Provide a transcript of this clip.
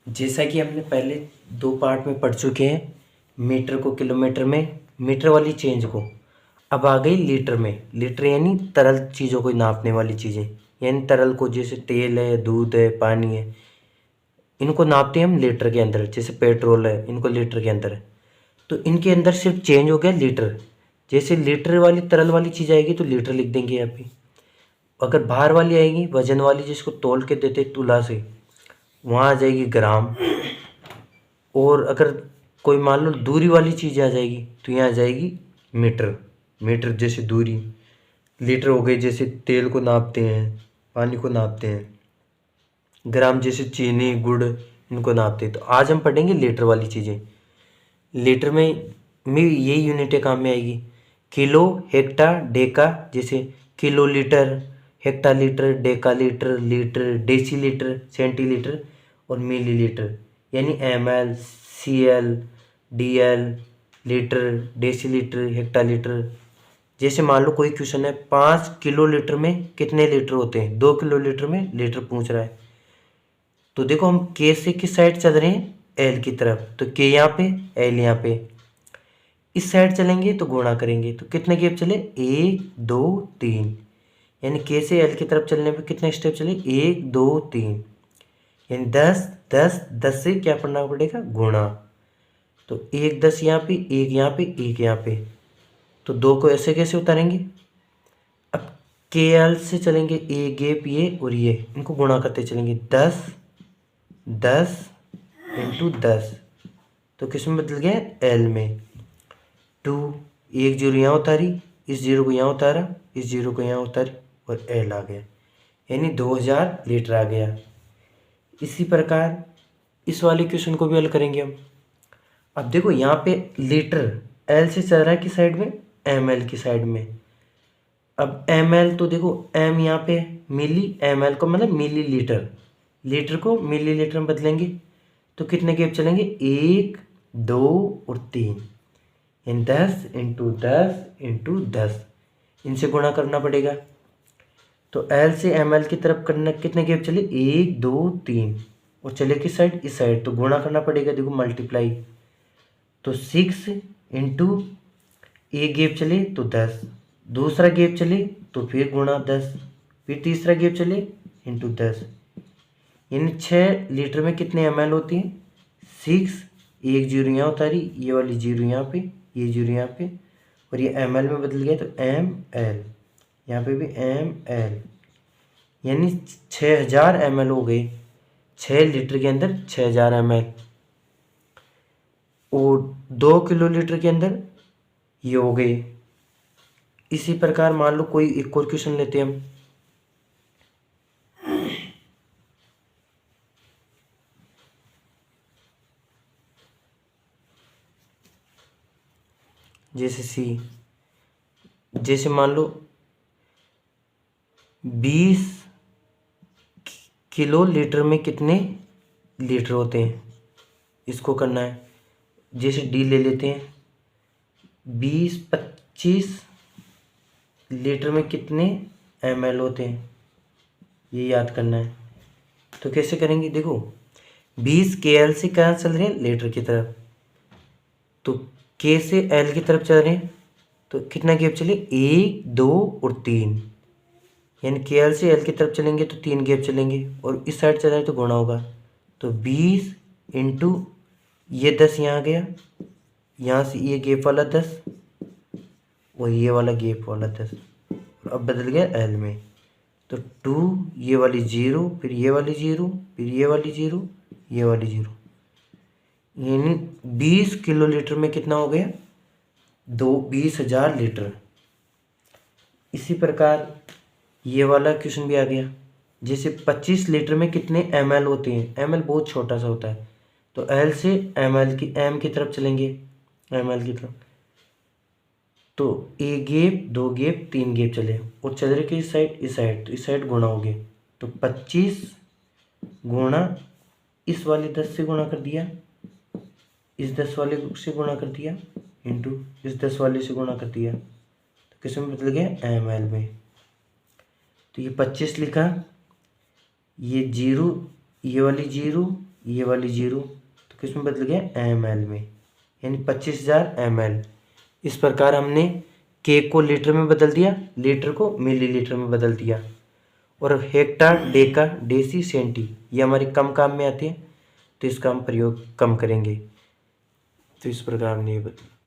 जैसा कि हमने पहले 2 पार्ट में पढ़ चुके हैं, मीटर को किलोमीटर में, मीटर वाली चेंज को। अब आ गई लीटर में। लीटर यानी तरल चीज़ों को नापने वाली चीज़ें, यानी तरल को, जैसे तेल है, दूध है, पानी है, इनको नापते हैं हम लीटर के अंदर। जैसे पेट्रोल है, इनको लीटर के अंदर है। तो इनके अंदर सिर्फ चेंज हो गया लीटर। जैसे लीटर वाली तरल वाली चीज़ आएगी तो लीटर लिख देंगे यहाँ पे। अगर बाहर वाली आएगी, वजन वाली, जिसको तोल के देते तुला से, वहाँ आ जाएगी ग्राम। और अगर कोई मान लो दूरी वाली चीज़ आ जाएगी तो यहाँ आ जाएगी मीटर। मीटर जैसे दूरी। लीटर हो गई जैसे तेल को नापते हैं, पानी को नापते हैं। ग्राम जैसे चीनी, गुड़, इनको नापते हैं। तो आज हम पढ़ेंगे लीटर वाली चीज़ें। लीटर में यही यूनिटें काम में आएगी। Kilo, hecta, deca. जैसे kilo litre, hecta litre, deca litre, litre, deci litre, centilitre और मिली लीटर। यानी ml, cl, dl, litre, deci litre, hecta litre. जैसे मान लो कोई क्वेश्चन है 5 किलो लीटर में कितने लीटर होते हैं, 2 किलो लीटर में लीटर पूछ रहा है। तो देखो हम के से किस साइड चल रहे हैं, एल की तरफ। तो के यहाँ पे, एल यहाँ पे। इस साइड चलेंगे तो गुणा करेंगे। तो कितने गेप चले, 1 2 3। यानी के से एल की तरफ चलने पे कितने स्टेप चले, 1 2 3। यानी 10 10 10 से क्या पढ़ना पड़ेगा, गुणा। तो 1 10 यहाँ पे, 1 यहाँ पे, 1 यहाँ पे। तो 2 को ऐसे कैसे उतारेंगे। अब के एल से चलेंगे, ए गेप ये और ये, इनको गुणा करते चलेंगे। 10 10 इंटू 10। तो किस में बदल गया, एल में। 2, एक जीरो यहाँ उतारी, इस जीरो को यहाँ उतारा, इस जीरो को यहाँ उतारी और एल आ गया। यानी 2000 लीटर आ गया। इसी प्रकार इस वाले क्वेश्चन को भी हल करेंगे हम। अब देखो यहाँ पे लीटर एल से चल रहा है किस साइड में, एम एल की साइड में। अब एम एल तो देखो एम यहाँ पे मिली, एम एल को मतलब मिली लीटर, लीटर को मिली लीटर में बदलेंगे। तो कितने गेप चलेंगे, 1 2 और 3। यानी 10 इंटू 10 इंटू 10, इनसे गुणा करना पड़ेगा। तो एल से एम एल की तरफ करना, कितने गेप चले, 1 2 3। और चले किस साइड, इस साइड। तो गुणा करना पड़ेगा, देखो मल्टीप्लाई। तो 6 इंटू, एक गेप चले तो 10, दूसरा गेप चले तो फिर गुणा 10, फिर तीसरा गेप चले इंटू 10। यानी 6 लीटर में कितने एम एल होती हैं, 6। एक जीरो यहाँ उतारी, ये वाली जीरो यहाँ पे, ये जीरो यहाँ पे, और ये एम एल में बदल गया तो एम एल, यहाँ पे भी एम एल। यानी 6000 एम एल हो गए। 6 लीटर के अंदर 6000 एम एल। और 2 किलो लीटर के अंदर ये हो गए। इसी प्रकार मान लो कोई एक और क्वेश्चन लेते हैं हम। जैसे सी, जैसे मान लो 20 किलो लीटर में कितने लीटर होते हैं, इसको करना है। जैसे डी ले लेते हैं, 20-25 लीटर में कितने एम एल होते हैं, ये याद करना है। तो कैसे करेंगे, देखो 20 के एल से कहाँ चल रहे हैं, लीटर की तरफ। तो के से एल की तरफ चल रहे हैं, तो कितना गैप चले, 1 2 और 3। यानी के एल से एल की तरफ चलेंगे तो 3 गैप चलेंगे, और इस साइड चला है तो गुणा होगा। तो 20 इंटू ये 10 यहाँ आ गया, यहाँ से ये गैप वाला 10 और ये वाला गैप वाला 10, और अब बदल गया एल में। तो 2, ये वाली 0, फिर ये वाली 0, फिर ये वाली 0, ये वाली 0। यानी 20 किलो लीटर में कितना हो गया, 20,000 लीटर। इसी प्रकार ये वाला क्वेश्चन भी आ गया। जैसे 25 लीटर में कितने एम एल होते हैं, एम एल बहुत छोटा सा होता है। तो एल से एम की तरफ चलेंगे, एम एल की तरफ। तो एक गेप, 2 गेप, 3 गेप चले, और चल रहे किस साइड, इस साइड। तो इस साइड गुणा हो गए। तो 25 गुणा इस वाले 10 से गुणा कर दिया, इस 10 वाले से गुणा कर दिया, इंटू इस 10 वाले से गुणा कर दिया। तो किस में बदल गया, एम एल में। तो ये 25 लिखा, ये 0, ये वाली 0, ये वाली 0 तो किस में बदल गया ml में, यानी 25,000 ml। इस प्रकार हमने के को लीटर में बदल दिया, लीटर को मिलीलीटर में बदल दिया। और हेक्टर, डेका, डेसी, सेंटी ये हमारे कम काम में आते हैं, तो इसका हम प्रयोग कम करेंगे। तो इस प्रकार हमने ये